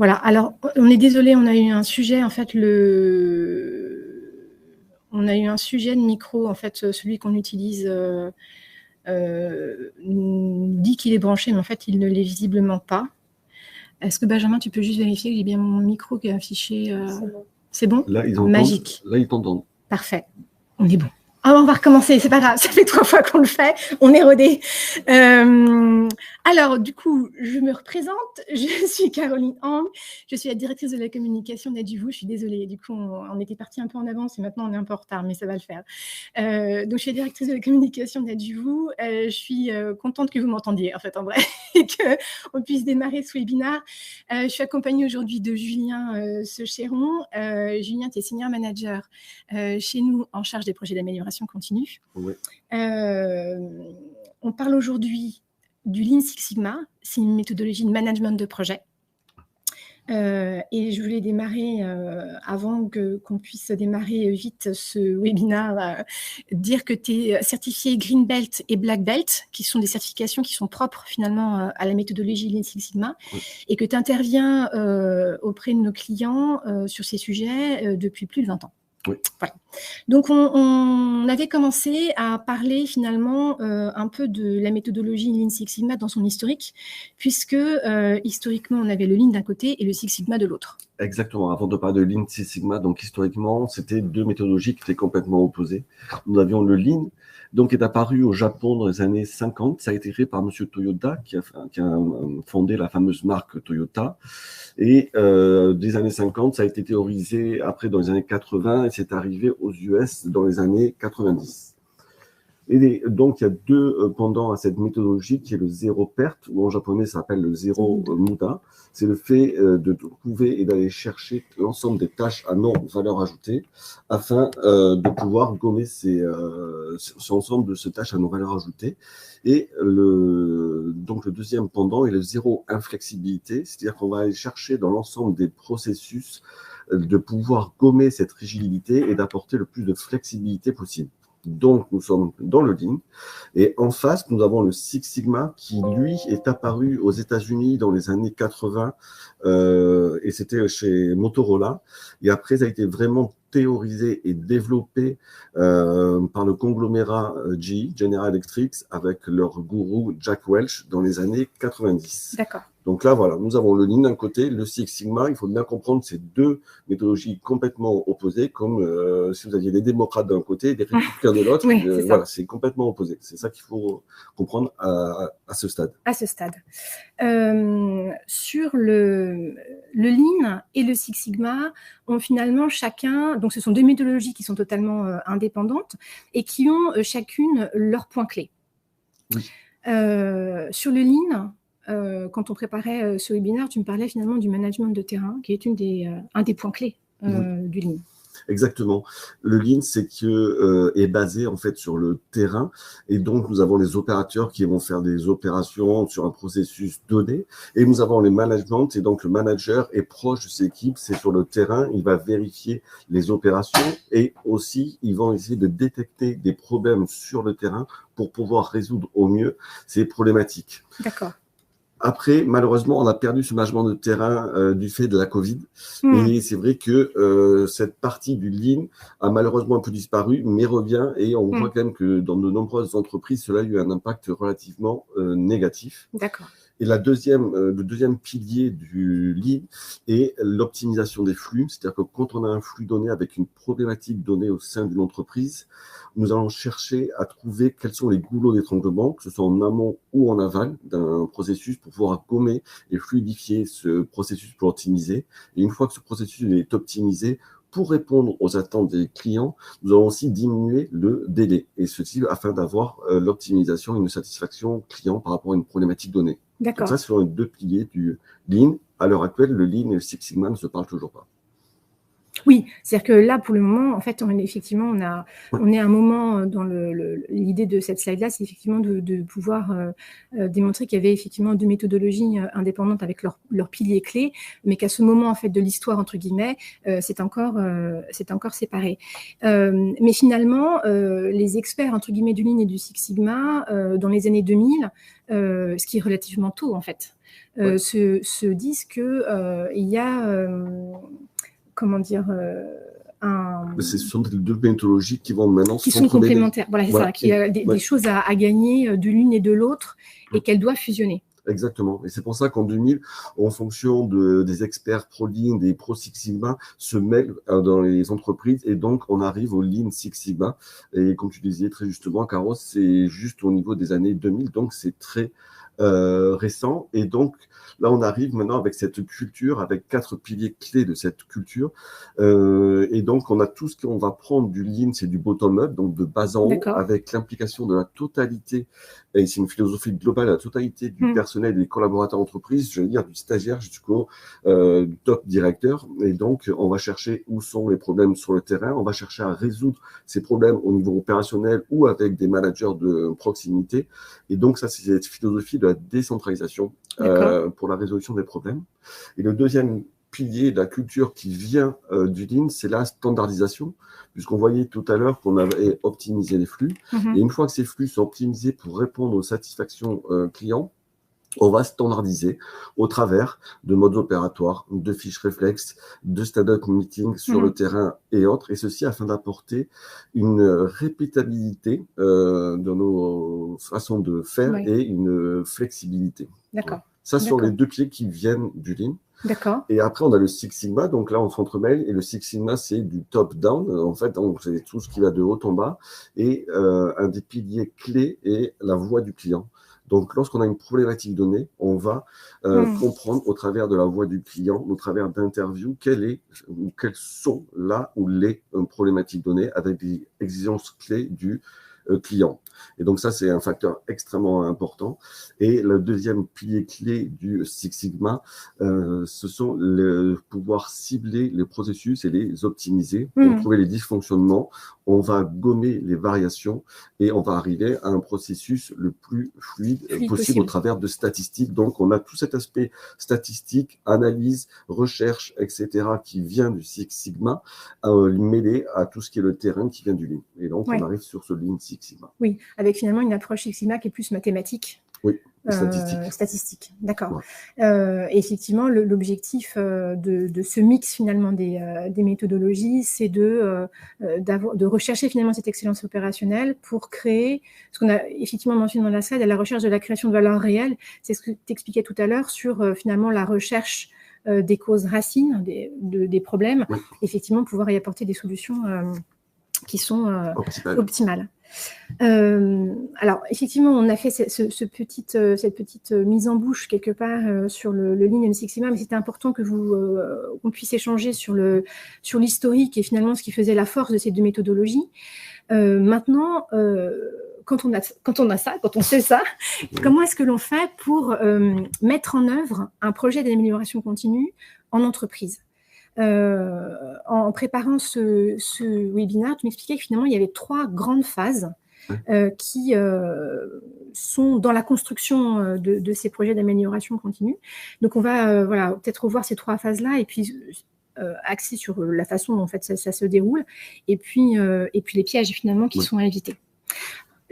Voilà, alors on est désolé, on a eu un sujet, en fait, on a eu un sujet de micro, en fait, celui qu'on utilise dit qu'il est branché, mais en fait, il ne l'est visiblement pas. Est-ce que Benjamin, tu peux juste vérifier que j'ai bien mon micro qui est affiché C'est bon. Là, ils entendent. Magique. Là, ils t'entendent. Parfait. On est bon. Ah, on va recommencer, c'est pas grave, ça fait 3 fois qu'on le fait, on est rodé. Alors, du coup, je me représente, je suis Caroline Hang, je suis la directrice de la communication d'Adjuvoo, je suis désolée, du coup, on était parti un peu en avance et maintenant on est un peu en retard, mais ça va le faire. Donc, je suis la directrice de la communication d'Adjuvoo, je suis contente que vous m'entendiez, en fait, en vrai, et qu'on puisse démarrer ce webinaire. Je suis accompagnée aujourd'hui de Julien Sechéron. Julien, tu es senior manager chez nous en charge des projets d'amélioration continue. Oui. On parle aujourd'hui du Lean Six Sigma, c'est une méthodologie de management de projet. Et je voulais démarrer, avant qu'on puisse démarrer vite ce webinaire, dire que tu es certifié Green Belt et Black Belt, qui sont des certifications qui sont propres finalement à la méthodologie Lean Six Sigma, oui. Et que tu interviens auprès de nos clients sur ces sujets depuis plus de 20 ans. Oui. Voilà. Donc, on avait commencé à parler finalement un peu de la méthodologie Lean Six Sigma dans son historique, puisque historiquement, on avait le Lean d'un côté et le Six Sigma de l'autre. Exactement. Avant de parler de Lean Six Sigma, donc historiquement, c'était deux méthodologies qui étaient complètement opposées. Nous avions le Lean, donc qui est apparu au Japon dans les années 50. Ça a été créé par M. Toyoda, qui a fondé la fameuse marque Toyota. Et des années 50, ça a été théorisé après dans les années 80 et c'est arrivé aux US dans les années 90. Et donc, il y a deux pendants à cette méthodologie qui est le zéro perte, ou en japonais, ça s'appelle le zéro muda. C'est le fait de trouver et d'aller chercher l'ensemble des tâches à non-valeur ajoutée afin de pouvoir gommer cet ensemble de ces tâches à non-valeur ajoutée. Et donc le deuxième pendant est le zéro inflexibilité, c'est-à-dire qu'on va aller chercher dans l'ensemble des processus de pouvoir gommer cette rigidité et d'apporter le plus de flexibilité possible. Donc, nous sommes dans le Lean. Et en face, nous avons le Six Sigma qui, lui, est apparu aux États-Unis dans les années 80 et c'était chez Motorola. Et après, ça a été vraiment théorisé et développé par le conglomérat GE, General Electric, avec leur gourou Jack Welch dans les années 90. D'accord. Donc là, voilà, nous avons le Lean d'un côté, le Six Sigma. Il faut bien comprendre ces deux méthodologies complètement opposées, comme si vous aviez des démocrates d'un côté et des républicains de l'autre. Oui, voilà, c'est complètement opposé. C'est ça qu'il faut comprendre à ce stade. À ce stade. Sur le Lean et le Six Sigma ont finalement chacun, donc ce sont deux méthodologies qui sont totalement indépendantes et qui ont chacune leur point clé. Oui. Sur le Lean, quand on préparait ce webinaire, tu me parlais finalement du management de terrain, qui est un des points clés du Lean. Exactement. Le Lean, c'est que est basé en fait sur le terrain, et donc nous avons les opérateurs qui vont faire des opérations sur un processus donné, et nous avons les managements, et donc le manager est proche de ses équipes, c'est sur le terrain, il va vérifier les opérations, et aussi ils vont essayer de détecter des problèmes sur le terrain pour pouvoir résoudre au mieux ces problématiques. D'accord. Après, malheureusement, on a perdu ce management de terrain du fait de la Covid. Et c'est vrai que cette partie du Lean a malheureusement un peu disparu, mais revient. Et on voit quand même que dans de nombreuses entreprises, cela a eu un impact relativement négatif. D'accord. Et le deuxième pilier du Lean est l'optimisation des flux. C'est-à-dire que quand on a un flux donné avec une problématique donnée au sein d'une entreprise, nous allons chercher à trouver quels sont les goulots d'étranglement, que ce soit en amont ou en aval d'un processus, pour pouvoir gommer et fluidifier ce processus pour l'optimiser. Et une fois que ce processus est optimisé, pour répondre aux attentes des clients, nous allons aussi diminuer le délai, et ceci afin d'avoir l'optimisation et une satisfaction client par rapport à une problématique donnée. D'accord. Donc ça, ce sont les deux piliers du Lean. À l'heure actuelle, le Lean et le Six Sigma ne se parlent toujours pas. Oui, c'est-à-dire que là, pour le moment, en fait, effectivement, on est à un moment dans l'idée de cette slide-là, c'est effectivement de pouvoir démontrer qu'il y avait effectivement deux méthodologies indépendantes avec leurs piliers clés, mais qu'à ce moment, en fait, de l'histoire, entre guillemets, c'est encore séparé. Mais finalement, les experts, entre guillemets, du Lean et du Six Sigma, dans les années 2000, ce qui est relativement tôt, en fait, se disent que il y a, comment dire, ce sont des deux méthodologies qui vont maintenant qui sont complémentaires. Voilà, c'est ça, qu'il y a des choses à gagner de l'une et de l'autre et qu'elles doivent fusionner. Exactement. Et c'est pour ça qu'en 2000, en fonction des experts pro Lean, des pro Six Sigma, se mêlent dans les entreprises et donc on arrive au Lean Six Sigma. Et comme tu disais très justement, Caro, c'est juste au niveau des années 2000, donc c'est très récent. Et donc là, on arrive maintenant avec cette culture, avec 4 piliers clés de cette culture. Et donc, on a tout ce qu'on va prendre du Lean, c'est du bottom-up, donc de bas en haut, avec l'implication de la totalité, et c'est une philosophie globale, la totalité du personnel et des collaborateurs entreprises, je veux dire du stagiaire jusqu'au top directeur. Et donc, on va chercher où sont les problèmes sur le terrain, on va chercher à résoudre ces problèmes au niveau opérationnel ou avec des managers de proximité. Et donc, ça, c'est cette philosophie de la décentralisation pour la résolution des problèmes. Et le deuxième pilier de la culture qui vient du Lean, c'est la standardisation, puisqu'on voyait tout à l'heure qu'on avait optimisé les flux. Et une fois que ces flux sont optimisés pour répondre aux satisfactions clients, on va standardiser au travers de modes opératoires, de fiches réflexes, de stand-up meetings sur le terrain et autres, et ceci afin d'apporter une répétabilité de nos façons de faire et une flexibilité. D'accord. Ça, ce sont les deux pieds qui viennent du Lean. D'accord. Et après, on a le Six Sigma. Donc là, on s'entremêle. Et le Six Sigma, c'est du top-down. En fait, c'est tout ce qui va de haut en bas. Et un des piliers clés est la voix du client. Donc, lorsqu'on a une problématique donnée, on va comprendre au travers de la voix du client, au travers d'interviews, quelles sont là ou les problématiques données avec des exigences clés du client. Et donc ça, c'est un facteur extrêmement important. Et le deuxième pilier clé du Six Sigma, ce sont le pouvoir cibler les processus et les optimiser pour trouver les dysfonctionnements. On va gommer les variations et on va arriver à un processus le plus fluide possible au travers de statistiques. Donc, on a tout cet aspect statistique, analyse, recherche, etc. qui vient du Six Sigma, mêlé à tout ce qui est le terrain qui vient du Lean. Et donc, on arrive sur ce Lean Six Sigma. Oui, avec finalement une approche Six Sigma qui est plus mathématique. Oui, statistique, d'accord. Effectivement, l'objectif de ce mix finalement des méthodologies, c'est de rechercher finalement cette excellence opérationnelle pour créer, ce qu'on a effectivement mentionné dans la slide, à la recherche de la création de valeur réelle. C'est ce que tu expliquais tout à l'heure sur finalement la recherche des causes racines des problèmes, effectivement pouvoir y apporter des solutions qui sont optimales. Alors, effectivement, on a fait cette petite mise en bouche quelque part sur le Lean Six Sigma, mais c'était important que qu'on puisse échanger sur l'historique et finalement ce qui faisait la force de ces deux méthodologies. Maintenant, quand on sait ça, comment est-ce que l'on fait pour mettre en œuvre un projet d'amélioration continue en entreprise ? En préparant ce webinaire, tu m'expliquais que finalement, il y avait 3 grandes phases qui sont dans la construction de ces projets d'amélioration continue. Donc, on va peut-être revoir ces 3 phases-là et puis axer sur la façon dont en fait, ça se déroule et puis les pièges finalement qui sont à éviter.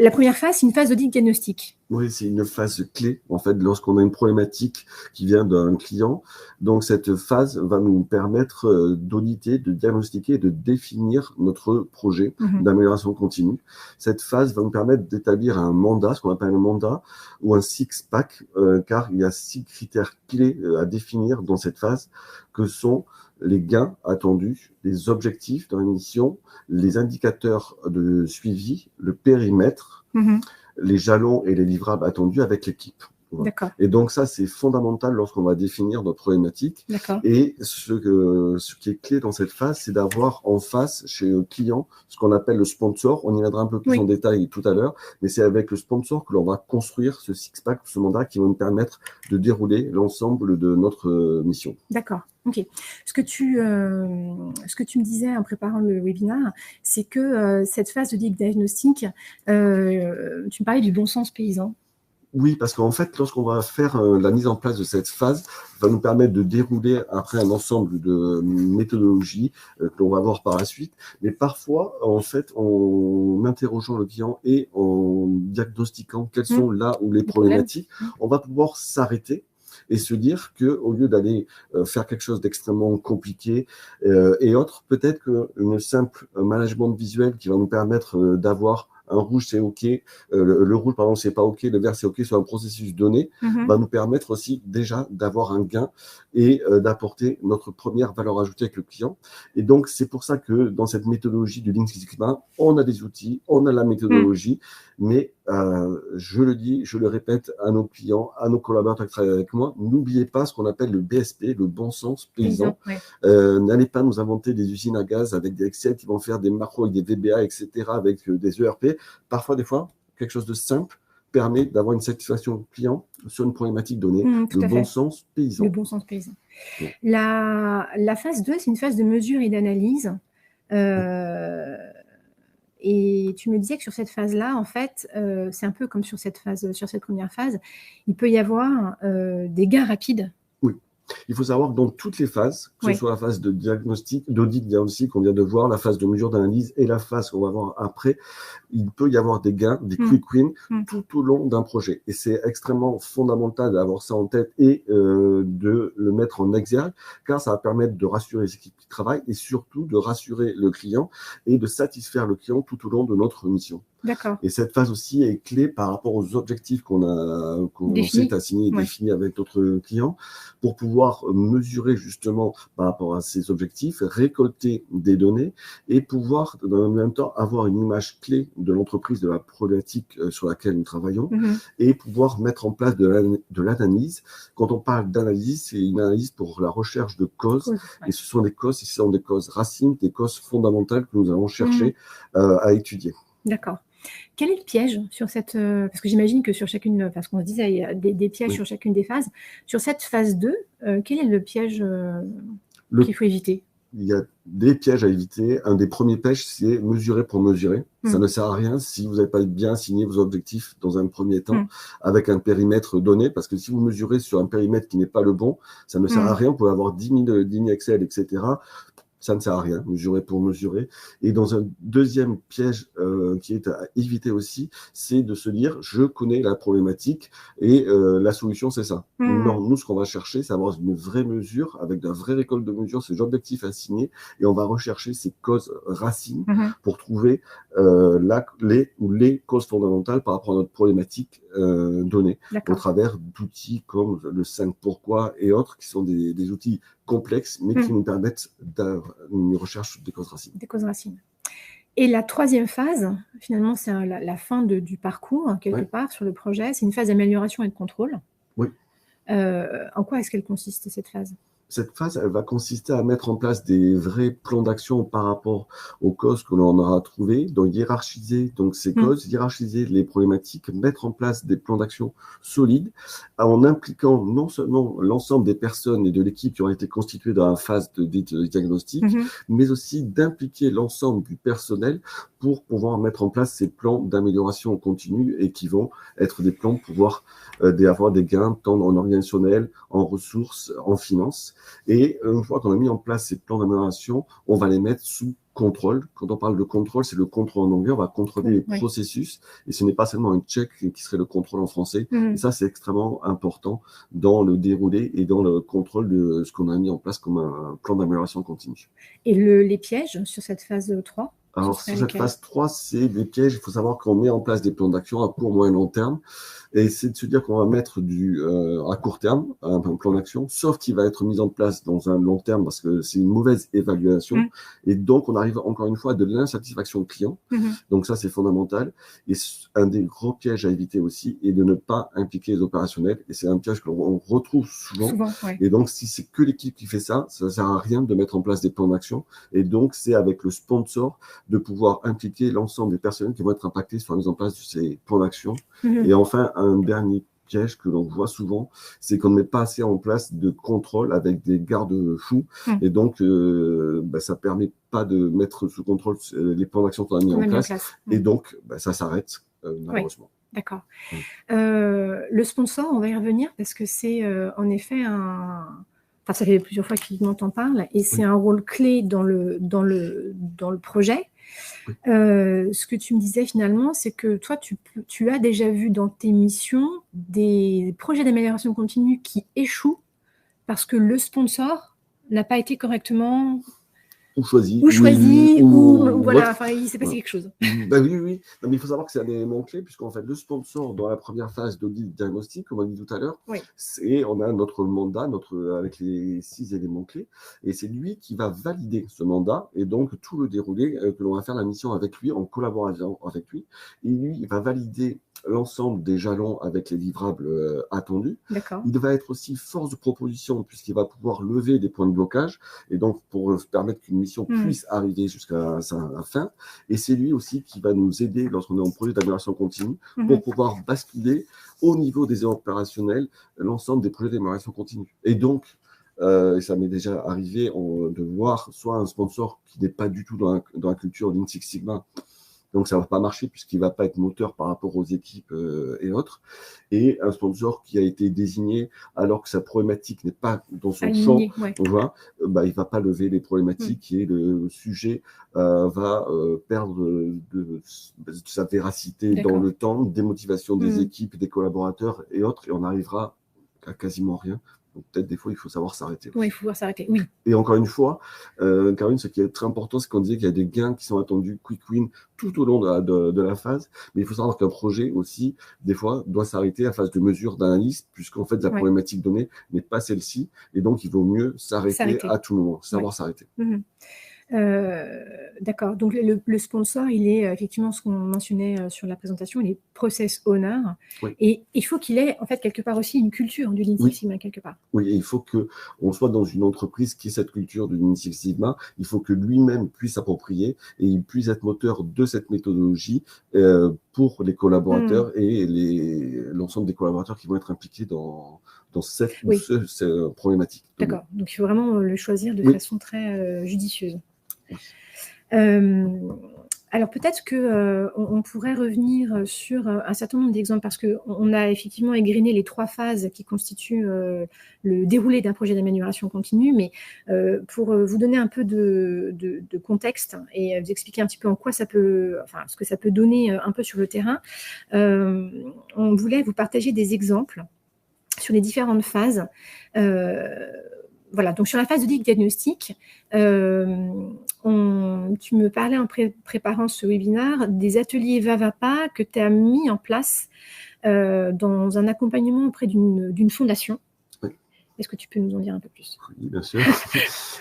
La première phase, c'est une phase d'audit diagnostic. Oui, c'est une phase clé, en fait, lorsqu'on a une problématique qui vient d'un client. Donc, cette phase va nous permettre d'auditer, de diagnostiquer et de définir notre projet d'amélioration continue. Cette phase va nous permettre d'établir un mandat, ce qu'on appelle un mandat, ou un six-pack, car il y a 6 critères clés à définir dans cette phase, que sont les gains attendus, les objectifs dans la mission, les indicateurs de suivi, le périmètre, les jalons et les livrables attendus avec l'équipe. Voilà. Et donc ça, c'est fondamental lorsqu'on va définir notre problématique. Et ce qui est clé dans cette phase, c'est d'avoir en face, chez le client, ce qu'on appelle le sponsor. On y viendra un peu plus en détail tout à l'heure, mais c'est avec le sponsor que l'on va construire ce six-pack, ce mandat qui va nous permettre de dérouler l'ensemble de notre mission. D'accord. Ok. Ce que tu me disais en préparant le webinaire, c'est que cette phase de diagnostic, tu me parlais du bon sens paysan. Oui, parce qu'en fait, lorsqu'on va faire la mise en place de cette phase, va nous permettre de dérouler après un ensemble de méthodologies que l'on va voir par la suite. Mais parfois, en fait, en interrogeant le client et en diagnostiquant quelles sont là où les problématiques, on va pouvoir s'arrêter et se dire qu'au lieu d'aller faire quelque chose d'extrêmement compliqué et autres, peut-être qu'une simple management visuel qui va nous permettre d'avoir un rouge c'est OK, le rouge pardon c'est pas OK, le vert c'est OK sur un processus donné, va nous permettre aussi déjà d'avoir un gain et d'apporter notre première valeur ajoutée avec le client. Et donc c'est pour ça que dans cette méthodologie du Lean Six Sigma, on a des outils, on a la méthodologie, mais je le dis, je le répète à nos clients, à nos collaborateurs qui travaillent avec moi, n'oubliez pas ce qu'on appelle le BSP, le bon sens paysan. N'allez pas nous inventer des usines à gaz avec des Excel qui vont faire des macros avec des VBA, etc., avec des ERP. Parfois, des fois, quelque chose de simple permet d'avoir une satisfaction client sur une problématique donnée. Le bon sens paysan. Le bon sens paysan. La phase 2, c'est une phase de mesure et d'analyse. Et tu me disais que sur cette phase-là, en fait, c'est un peu comme sur cette première phase, il peut y avoir des gains rapides. Oui. Il faut savoir que dans toutes les phases, que ce soit la phase de diagnostic, d'audit diagnostic qu'on vient de voir, la phase de mesure d'analyse et la phase qu'on va voir après, il peut y avoir des gains, des quick wins tout au long d'un projet. Et c'est extrêmement fondamental d'avoir ça en tête et de le mettre en exergue, car ça va permettre de rassurer les équipes qui travaillent et surtout de rassurer le client et de satisfaire le client tout au long de notre mission. Et cette phase aussi est clé par rapport aux objectifs qu'on s'est assignés et définis avec notre client pour pouvoir mesurer justement par rapport à ces objectifs, récolter des données et pouvoir dans le même temps avoir une image clé de l'entreprise, de la problématique sur laquelle nous travaillons et pouvoir mettre en place de l'analyse. Quand on parle d'analyse, c'est une analyse pour la recherche de causes et ce sont des causes racines, des causes fondamentales que nous allons chercher à étudier. D'accord. Quel est le piège sur cette... parce que j'imagine que sur chacune... Parce qu'on se disait, il y a des pièges sur chacune des phases. Sur cette phase 2, quel est le piège qu'il faut éviter? Il y a des pièges à éviter. Un des premiers pièges, c'est mesurer pour mesurer. Ça ne sert à rien si vous n'avez pas bien assigné vos objectifs dans un premier temps avec un périmètre donné. Parce que si vous mesurez sur un périmètre qui n'est pas le bon, ça ne sert à rien. Vous pouvez avoir 10 000 lignes Excel, etc. Ça ne sert à rien, mesurer pour mesurer. Et dans un deuxième piège qui est à éviter aussi, c'est de se dire, je connais la problématique et la solution, c'est ça. Non, nous, ce qu'on va chercher, c'est avoir une vraie mesure, avec de la vraie récolte de mesures, ces objectifs assignés, et on va rechercher ces causes racines pour trouver les causes fondamentales par rapport à notre problématique donnée, au travers d'outils comme le 5 pourquoi et autres, qui sont des outils complexes, mais qui nous permettent une recherche des causes racines. Des causes racines. Et la troisième phase, finalement, c'est la fin du parcours, quelque part, sur le projet. C'est une phase d'amélioration et de contrôle. En quoi est-ce qu'elle consiste, cette phase? Cette phase, elle va consister à mettre en place des vrais plans d'action par rapport aux causes que l'on aura trouvées, donc hiérarchiser ces causes, hiérarchiser les problématiques, mettre en place des plans d'action solides, en impliquant non seulement l'ensemble des personnes et de l'équipe qui ont été constituées dans la phase de diagnostic, mais aussi d'impliquer l'ensemble du personnel pour pouvoir mettre en place ces plans d'amélioration continue et qui vont être des plans pour pouvoir avoir des gains tant en organisationnel, en ressources, en finances. Et une fois qu'on a mis en place ces plans d'amélioration, on va les mettre sous contrôle. Quand on parle de contrôle, c'est le contrôle en anglais. On va contrôler les processus et ce n'est pas seulement un check qui serait le contrôle en français. Et ça, c'est extrêmement important dans le déroulé et dans le contrôle de ce qu'on a mis en place comme un plan d'amélioration continue. Et les pièges sur cette phase 3? Alors, sur cette phase 3, c'est des pièges. Il faut savoir qu'on met en place des plans d'action à court, moyen et long terme. Et c'est de se dire qu'on va mettre à court terme un plan d'action, sauf qu'il va être mis en place dans un long terme parce que c'est une mauvaise évaluation. Et donc, on arrive encore une fois à de l'insatisfaction client. Donc ça, c'est fondamental. Et un des gros pièges à éviter aussi est de ne pas impliquer les opérationnels. Et c'est un piège que l'on retrouve souvent. Et donc, si c'est que l'équipe qui fait ça, ça ne sert à rien de mettre en place des plans d'action. Et donc, c'est avec le sponsor de pouvoir impliquer l'ensemble des personnes qui vont être impactées sur la mise en place de ces plans d'action. Et enfin, un dernier piège que l'on voit souvent, c'est qu'on ne met pas assez en place de contrôle avec des garde-fous. Et donc, ça ne permet pas de mettre sous contrôle les plans d'action qu'on a mis en place. Et donc, ça s'arrête, malheureusement. D'accord. Le sponsor, on va y revenir parce que c'est en effet Enfin, ça fait plusieurs fois qu'il m'entend parle et c'est un rôle clé dans le projet. Ce que tu me disais finalement, c'est que toi, tu as déjà vu dans tes missions des projets d'amélioration continue qui échouent parce que le sponsor n'a pas été correctement ou choisi, ou voilà, votre. enfin, il s'est passé quelque chose. Ben oui, oui. Non, mais il faut savoir que c'est un élément clé, puisqu'en fait, le sponsor, dans la première phase d'audit diagnostic, comme on dit tout à l'heure, Oui. on a notre mandat avec les 6 éléments clés, et c'est lui qui va valider ce mandat, et donc tout le déroulé, que l'on va faire la mission avec lui, en collaboration avec lui, et lui, il va valider l'ensemble des jalons avec les livrables attendus. D'accord. Il va être aussi force de proposition, puisqu'il va pouvoir lever des points de blocage, et donc pour permettre qu'une mission puisse arriver jusqu'à sa fin. Et c'est lui aussi qui va nous aider lorsqu'on est en projet d'amélioration continue pour pouvoir basculer au niveau des opérationnels l'ensemble des projets d'amélioration continue. Et donc, ça m'est déjà arrivé de voir soit un sponsor qui n'est pas du tout dans la culture Lean Six Sigma, donc ça ne va pas marcher puisqu'il ne va pas être moteur par rapport aux équipes et autres. Et un sponsor qui a été désigné alors que sa problématique n'est pas dans son champ, on voit, il ne va pas lever les problématiques et le sujet va perdre de sa véracité dans le temps, démotivation des équipes, des collaborateurs et autres, et on arrivera à quasiment rien. Donc peut-être des fois, il faut savoir s'arrêter. Oui, il faut savoir s'arrêter, oui. Et encore une fois, Caroline, ce qui est très important, c'est qu'on disait qu'il y a des gains qui sont attendus, quick win, tout au long de la phase. Mais il faut savoir qu'un projet aussi, des fois, doit s'arrêter à phase de mesure d'analyse, puisqu'en fait, la problématique donnée n'est pas celle-ci. Et donc, il vaut mieux s'arrêter à tout moment, savoir s'arrêter. D'accord. Donc, le sponsor, il est effectivement ce qu'on mentionnait sur la présentation, il est process owner. Oui. Et il faut qu'il ait, en fait, quelque part aussi une culture du Lean Six Sigma, quelque part. Oui, et il faut qu'on soit dans une entreprise qui ait cette culture du Lean Six Sigma. Il faut que lui-même puisse s'approprier et il puisse être moteur de cette méthodologie pour les collaborateurs et l'ensemble des collaborateurs qui vont être impliqués dans cette problématique. D'accord. Donc, il faut vraiment le choisir de façon très judicieuse. Alors peut-être qu'on pourrait revenir sur un certain nombre d'exemples parce qu'on a effectivement égrené les 3 phases qui constituent le déroulé d'un projet d'amélioration continue, mais pour vous donner un peu de contexte et vous expliquer un petit peu en quoi ça peut, enfin ce que ça peut donner un peu sur le terrain, on voulait vous partager des exemples sur les différentes phases. Voilà, donc sur la phase de diagnostic, tu me parlais en préparant ce webinaire des ateliers VAVAPA que tu as mis en place dans un accompagnement auprès d'une fondation. Oui. Est-ce que tu peux nous en dire un peu plus? Oui, bien sûr.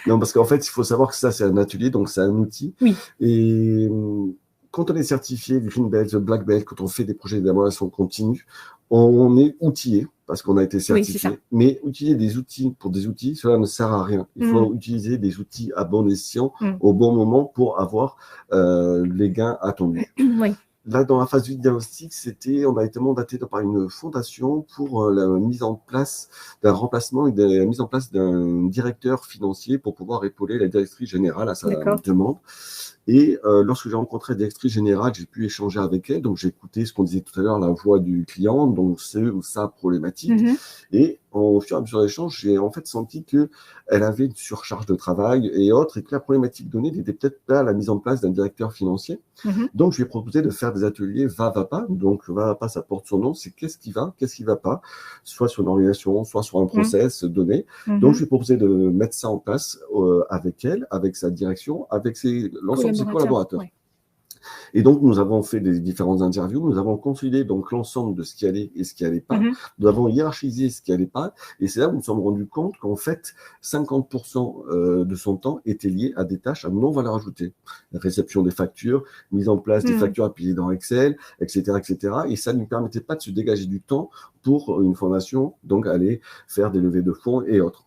Non, parce qu'en fait, il faut savoir que ça, c'est un atelier, donc c'est un outil. Oui. Et quand on est certifié Green Belt, Black Belt, quand on fait des projets d'amélioration continue, on est outillé parce qu'on a été certifié. Oui, mais utiliser des outils pour des outils, cela ne sert à rien. Il faut utiliser des outils à bon escient, au bon moment pour avoir les gains attendus. Oui. Là, dans la phase du diagnostic, on a été mandaté par une fondation pour la mise en place d'un remplacement et la mise en place d'un directeur financier pour pouvoir épauler la directrice générale à sa demande. Et lorsque j'ai rencontré la directrice générale, j'ai pu échanger avec elle. Donc, j'ai écouté ce qu'on disait tout à l'heure, la voix du client, donc sa problématique. Et au fur et à mesure de l'échange, j'ai en fait senti qu'elle avait une surcharge de travail et autres, et que la problématique donnée n'était peut-être pas la mise en place d'un directeur financier. Donc, je lui ai proposé de faire des ateliers VAVAPA. Donc, VAVAPA, ça porte son nom, c'est qu'est-ce qui va, qu'est-ce qui ne va pas, soit sur une organisation, soit sur un process donné. Donc, je lui ai proposé de mettre ça en place avec elle, avec sa direction, avec l'ensemble de ses collaborateurs. Ouais. Et donc, nous avons fait des différentes interviews, nous avons consolidé donc l'ensemble de ce qui allait et ce qui allait pas. Nous avons hiérarchisé ce qui allait pas. Et c'est là où nous nous sommes rendus compte qu'en fait, 50% de son temps était lié à des tâches à non-valeur ajoutée. La réception des factures, mise en place des factures appuyées dans Excel, etc., etc. Et ça ne nous permettait pas de se dégager du temps pour une fondation, donc aller faire des levées de fonds et autres.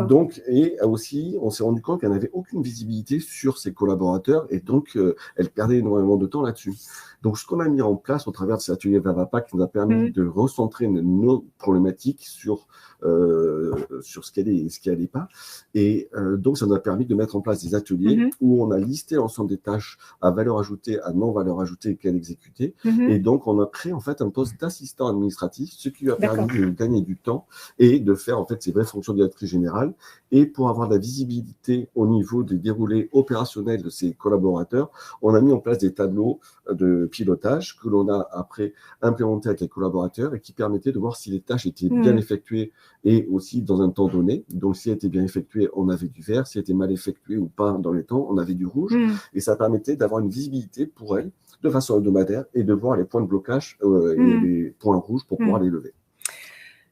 Donc, et aussi, on s'est rendu compte qu'elle n'avait aucune visibilité sur ses collaborateurs et donc, elle perdait énormément de temps là-dessus. Donc, ce qu'on a mis en place au travers de cet atelier VAVAPA qui nous a permis de recentrer nos problématiques sur ce qu'elle est et ce qui n'allait pas. Et donc, ça nous a permis de mettre en place des ateliers où on a listé l'ensemble des tâches à valeur ajoutée, à non-valeur ajoutée qu'elle exécutait. Et donc, on a créé en fait un poste d'assistant administratif, ce qui lui a permis de gagner du temps et de faire en fait ses vraies fonctions de directrice générale général, et pour avoir de la visibilité au niveau des déroulés opérationnels de ces collaborateurs, on a mis en place des tableaux de pilotage que l'on a après implémentés avec les collaborateurs et qui permettaient de voir si les tâches étaient bien effectuées et aussi dans un temps donné. Donc, si elles étaient bien effectuées, on avait du vert. Si elles étaient mal effectuées ou pas dans les temps, on avait du rouge. Et ça permettait d'avoir une visibilité pour elles de façon hebdomadaire et de voir les points de blocage et les points rouges pour pouvoir les lever.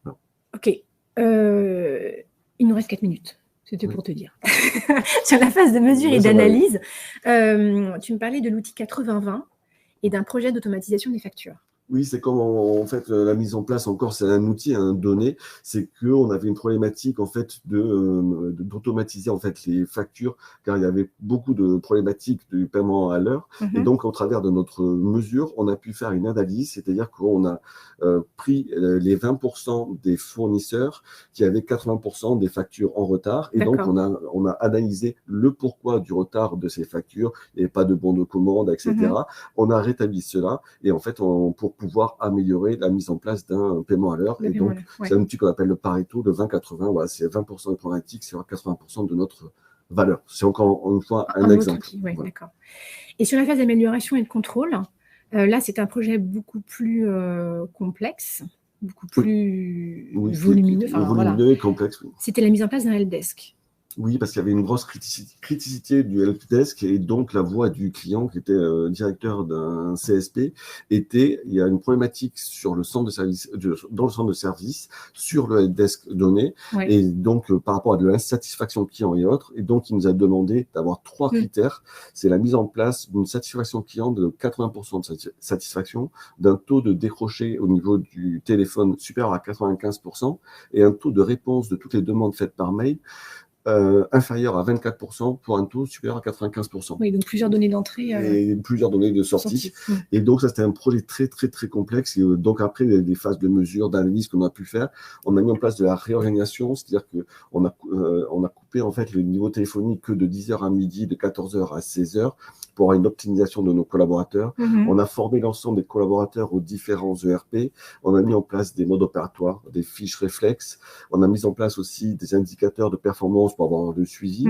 Voilà. Ok. Il nous reste 4 minutes. C'était pour te dire. Sur la phase de mesure et d'analyse, tu me parlais de l'outil 80-20 et d'un projet d'automatisation des factures. Oui, c'est comme en fait la mise en place encore, c'est un outil, un donné, c'est qu'on avait une problématique en fait d'automatiser en fait les factures, car il y avait beaucoup de problématiques du paiement à l'heure, et donc au travers de notre mesure, on a pu faire une analyse, c'est-à-dire qu'on a pris les 20% des fournisseurs qui avaient 80% des factures en retard, et donc on a analysé le pourquoi du retard de ces factures, et pas de bons de commande, etc. On a rétabli cela, et en fait, pour pouvoir améliorer la mise en place d'un paiement à l'heure. Et donc, c'est un outil qu'on appelle le Pareto, le 20-80. Voilà, c'est 20% de problématiques, c'est 80% de notre valeur. C'est encore une fois un exemple. Outil, voilà. D'accord. Et sur la phase d'amélioration et de contrôle, là, c'est un projet beaucoup plus complexe, beaucoup plus volumineux. Volumineux et complexe, oui. C'était la mise en place d'un helpdesk. Oui, parce qu'il y avait une grosse criticité du helpdesk et donc la voix du client qui était directeur d'un CSP il y a une problématique sur le centre de service, dans le centre de service, sur le helpdesk donné, et donc par rapport à de l'insatisfaction client et autres, et donc il nous a demandé d'avoir 3 critères. C'est la mise en place d'une satisfaction client de 80% de satisfaction, d'un taux de décroché au niveau du téléphone supérieur à 95% et un taux de réponse de toutes les demandes faites par mail inférieur à 24% pour un taux supérieur à 95%. Oui, donc plusieurs données d'entrée. Et plusieurs données de sortie. Et donc, ça, c'était un projet très, très, très complexe. Et donc, après, des phases de mesure, d'analyse qu'on a pu faire, on a mis en place de la réorganisation, c'est-à-dire qu'on a coupé, en fait, le niveau téléphonique que de 10h à midi, de 14h à 16h, pour avoir une optimisation de nos collaborateurs. On a formé l'ensemble des collaborateurs aux différents ERP. On a mis en place des modes opératoires, des fiches réflexes. On a mis en place aussi des indicateurs de performance pour avoir le suivi,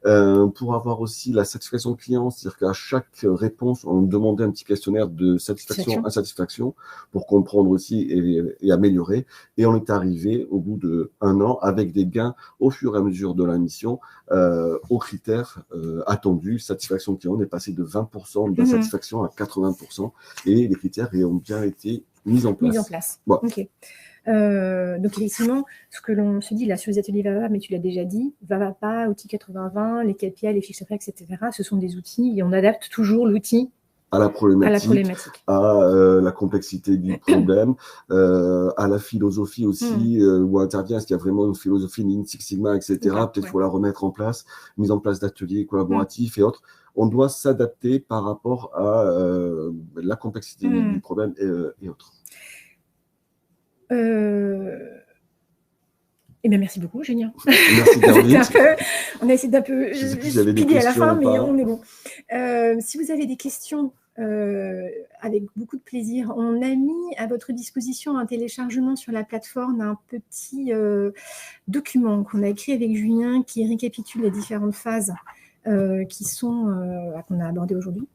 pour avoir aussi la satisfaction client, c'est-à-dire qu'à chaque réponse, on demandait un petit questionnaire de satisfaction, insatisfaction, pour comprendre aussi et améliorer. Et on est arrivé au bout d'1 an avec des gains au fur et à mesure de la mission, aux critères attendus. Satisfaction client, on est passé de 20% d'insatisfaction à 80%, et les critères ont bien été mis en place. Voilà. Ok. Donc effectivement, ce que l'on se dit là sur les ateliers VAVA, mais tu l'as déjà dit, VAVA, outils 80-20, les KPI, les fiches réflexes, etc. Ce sont des outils et on adapte toujours l'outil à la problématique, à la complexité du problème, à la philosophie aussi, où intervient, est-ce qu'il y a vraiment une philosophie Lean Six Sigma, etc. Peut-être qu'il faut la remettre en place, mise en place d'ateliers collaboratifs et autres. On doit s'adapter par rapport à la complexité du problème et autres. Eh bien, merci beaucoup, Julien. Merci, Caroline. On a essayé d'un peu speeder à la fin, mais on est bon. Si vous avez des questions, avec beaucoup de plaisir, on a mis à votre disposition un téléchargement sur la plateforme, un petit document qu'on a écrit avec Julien qui récapitule les différentes phases qu'on a abordées aujourd'hui.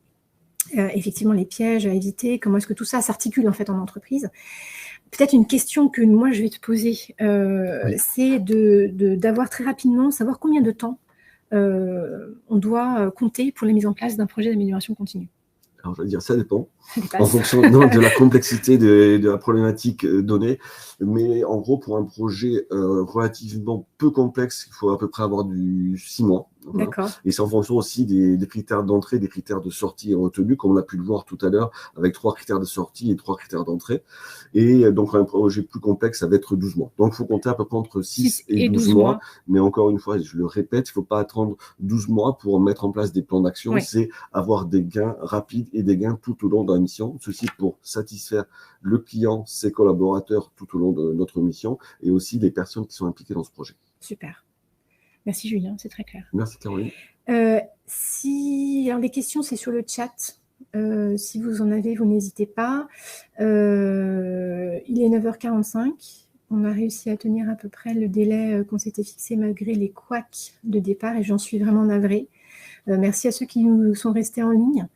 Effectivement, les pièges à éviter, comment est-ce que tout ça s'articule en fait en entreprise. Peut-être une question que moi je vais te poser, c'est d'avoir très rapidement, savoir combien de temps on doit compter pour la mise en place d'un projet d'amélioration continue. Alors, je vais dire, ça dépend, en fonction de la complexité de la problématique donnée. Mais en gros, pour un projet relativement peu complexe, il faut à peu près avoir du 6 mois. Voilà. Et c'est en fonction aussi des critères d'entrée, des critères de sortie retenus, comme on a pu le voir tout à l'heure, avec 3 critères de sortie et 3 critères d'entrée. Et donc, un projet plus complexe, ça va être 12 mois. Donc, il faut compter à peu près entre 6 et 12 mois. Mais encore une fois, je le répète, il ne faut pas attendre 12 mois pour mettre en place des plans d'action. C'est avoir des gains rapides et des gains tout au long de la mission. Ceci pour satisfaire le client, ses collaborateurs tout au long de notre mission et aussi les personnes qui sont impliquées dans ce projet. Super. Merci Julien, c'est très clair. Merci Caroline. Alors les questions, c'est sur le chat. Si vous en avez, vous n'hésitez pas. Il est 9h45. on a réussi à tenir à peu près le délai qu'on s'était fixé malgré les couacs de départ et j'en suis vraiment navrée. Merci à ceux qui nous sont restés en ligne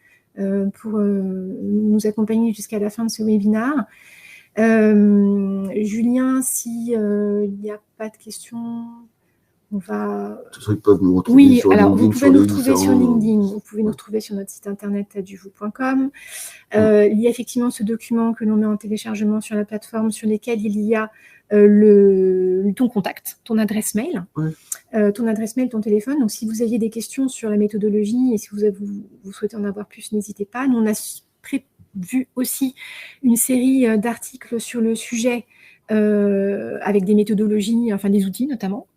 pour nous accompagner jusqu'à la fin de ce webinaire. Julien, s'il n'y a pas de questions, on va... Ils peuvent nous retrouver oui, sur alors LinkedIn, vous pouvez nous retrouver sur différents... LinkedIn, vous pouvez nous retrouver sur notre site internet adjuvou.com. Il y a effectivement ce document que l'on met en téléchargement sur la plateforme sur lequel il y a ton contact, ton adresse mail, ton téléphone. Donc, si vous aviez des questions sur la méthodologie et si vous souhaitez en avoir plus, n'hésitez pas. Nous, on a prévu aussi une série d'articles sur le sujet avec des méthodologies, enfin des outils notamment,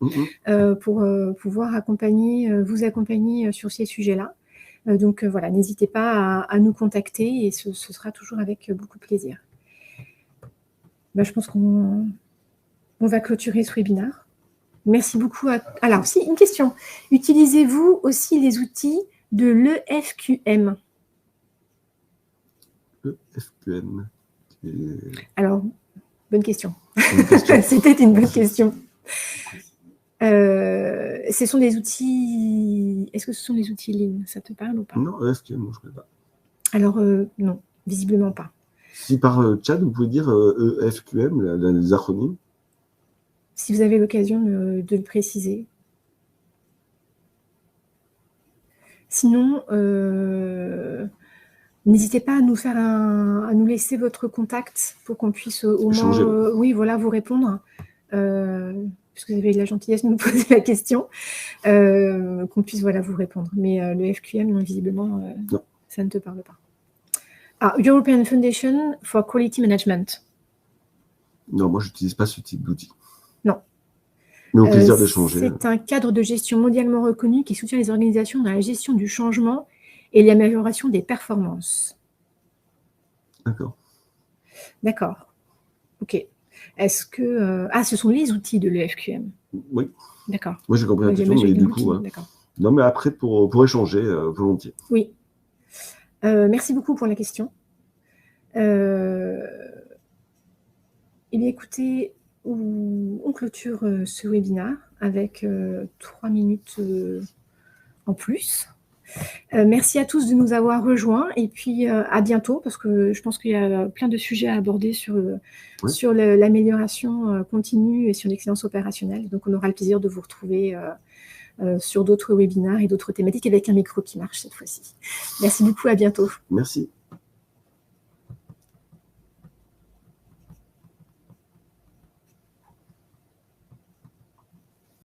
pour pouvoir vous accompagner sur ces sujets-là. Donc voilà, n'hésitez pas à nous contacter et ce sera toujours avec beaucoup de plaisir. Ben, je pense qu'on va clôturer ce webinaire. Merci beaucoup. Alors, si, une question. Utilisez-vous aussi les outils de l'EFQM? EFQM. Alors, bonne question. C'était une bonne question. Ce sont des outils... Est-ce que ce sont des outils Lean? Ça te parle ou pas? Non, EFQM, non, je ne connais pas. Alors, non, visiblement pas. Si par chat, vous pouvez dire EFQM, les acronymes? Si vous avez l'occasion de le préciser. Sinon, n'hésitez pas à nous laisser votre contact pour qu'on puisse au moins oui, voilà, vous répondre, puisque vous avez la gentillesse de nous poser la question, qu'on puisse voilà, vous répondre. Mais le FQM, non, visiblement, non. Ça ne te parle pas. Ah, European Foundation for Quality Management. Non, moi, je n'utilise pas ce type d'outil. Non. Mais au plaisir d'échanger. C'est un cadre de gestion mondialement reconnu qui soutient les organisations dans la gestion du changement et l'amélioration des performances. D'accord. D'accord. OK. Est-ce que... ce sont les outils de l'EFQM. Oui. D'accord. Moi, j'ai compris la question, mais du coup... Non, mais après, pour échanger, volontiers. Oui. Merci beaucoup pour la question. Eh bien, écoutez, on clôture ce webinaire avec 3 minutes en plus. Merci à tous de nous avoir rejoints et puis à bientôt parce que je pense qu'il y a plein de sujets à aborder sur l'amélioration continue et sur l'excellence opérationnelle. Donc, on aura le plaisir de vous retrouver sur d'autres webinaires et d'autres thématiques avec un micro qui marche cette fois-ci. Merci beaucoup, à bientôt. Merci.